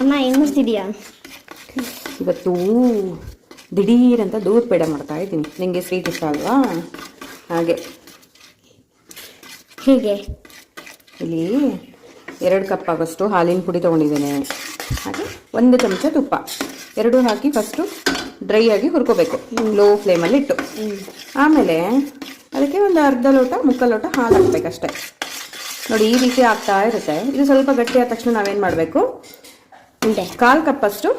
ಅಮ್ಮ ಏನು ಮಾಡ್ತಿದೀಯಾ? ಇವತ್ತು ದಿಢೀರಂತ ದೂದ್ ಪೇಡ ಮಾಡ್ತಾ ಇದ್ದೀನಿ. ನಿಮಗೆ ಸ್ವೀಟ್ ಇಷ್ಟ ಅಲ್ವಾ? ಹಾಗೆ ಹೀಗೆ ಇಲ್ಲಿ 2 ಕಪ್ ಆಗೋಷ್ಟು ಹಾಲಿನ ಪುಡಿ ತೊಗೊಂಡಿದ್ದೇನೆ. ಹಾಗೆ 1 ಚಮಚ ತುಪ್ಪ, ಎರಡೂ ಹಾಕಿ ಫಸ್ಟು ಡ್ರೈ ಆಗಿ ಹುರ್ಕೋಬೇಕು ಲೋ ಫ್ಲೇಮಲ್ಲಿ ಇಟ್ಟು. ಆಮೇಲೆ ಅದಕ್ಕೆ ಒಂದು ಅರ್ಧ ಲೋಟ ಮುಕ್ಕಾಲು ಲೋಟ ಹಾಲು ಹಾಕ್ಬೇಕಷ್ಟೆ. ನೋಡಿ ಈ ರೀತಿ ಆಗ್ತಾ ಇರುತ್ತೆ. ಇದು ಸ್ವಲ್ಪ ಗಟ್ಟಿ ಆದ ತಕ್ಷಣ ನಾವೇನು ಮಾಡಬೇಕು, 1/4 ಕಪ್ಪಷ್ಟು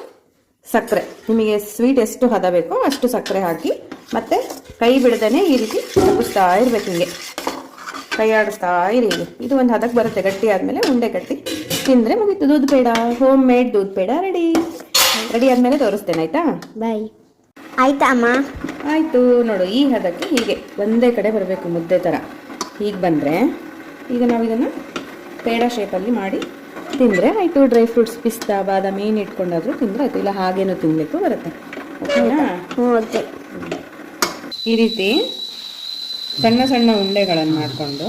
ಸಕ್ಕರೆ, ನಿಮಗೆ ಸ್ವೀಟ್ ಎಷ್ಟು ಹದ ಬೇಕೋ ಅಷ್ಟು ಸಕ್ಕರೆ ಹಾಕಿ ಮತ್ತೆ ಕೈ ಬಿಡದೇ ಈ ರೀತಿ ತಪ್ಪಿಸ್ತಾ ಇರ್ಬೇಕು. ಹಿಂಗೆ ಕೈ ಆಡಿಸ್ತಾ ಇರಿ. ಇದು ಒಂದು ಹದಕ್ಕೆ ಬರುತ್ತೆ. ಗಟ್ಟಿ ಆದಮೇಲೆ ಉಂಡೆ ಕಟ್ಟಿ ತಿಂದರೆ ಮುಗೀತು. Doodh peda, home made doodh peda ready. ಆದಮೇಲೆ ತೋರಿಸ್ತೇನೆ, ಆಯಿತಾ? ಬಾಯ್. ಆಯ್ತಾ ಅಮ್ಮ? ಆಯಿತು. ನೋಡು ಈ ಹದಕ್ಕೆ ಹೀಗೆ ಒಂದೇ ಕಡೆ ಬರಬೇಕು, ಮುದ್ದೆ ಥರ. ಹೀಗೆ ಬಂದರೆ ಈಗ ನಾವು ಇದನ್ನು ಪೇಡ ಶೇಪಲ್ಲಿ ಮಾಡಿ ತಿಂದರೆ ಆಯಿತು. ಡ್ರೈ ಫ್ರೂಟ್ಸ್, ಪಿಸ್ತಾ, ಬಾದಾಮಿ ಏನು ಇಟ್ಕೊಂಡಾದರೂ ತಿಂದರೆ ಆಯಿತು. ಇಲ್ಲ ಹಾಗೇನೂ ತಿನ್ನಲಿಕ್ಕೂ ಬರುತ್ತೆ. ಓಕೆನಾ? ಓಕೆ. ಈ ರೀತಿ ಸಣ್ಣ ಸಣ್ಣ ಉಂಡೆಗಳನ್ನು ಮಾಡಿಕೊಂಡು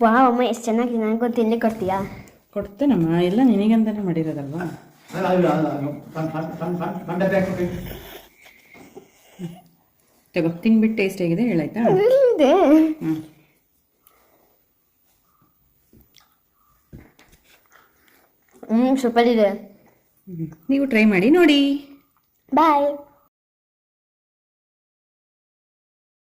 ವಾವ್ ಅಮ್ಮ, ಎಷ್ಟು ಚೆನ್ನಾಗಿದೆ. ನನಗೊಂದು ತಿನ್ಲಿ ಕೊಡ್ತೀಯಾ? ಕೊಡ್ತೇನಮ್ಮ, ಎಲ್ಲ ನಿನಗಂತಾನೆ ಮಾಡಿರೋದಲ್ವಾ. ತಗೋ, ತಿನ್ಬಿಟ್ಟು ಟೇಸ್ಟ್ ಹೇಗಿದೆ ಹೇಳಾಯ್ತಾ? ಸೂಪರ್ ಇದೆ. ನೀವು ಟ್ರೈ ಮಾಡಿ ನೋಡಿ. ಬಾಯ್.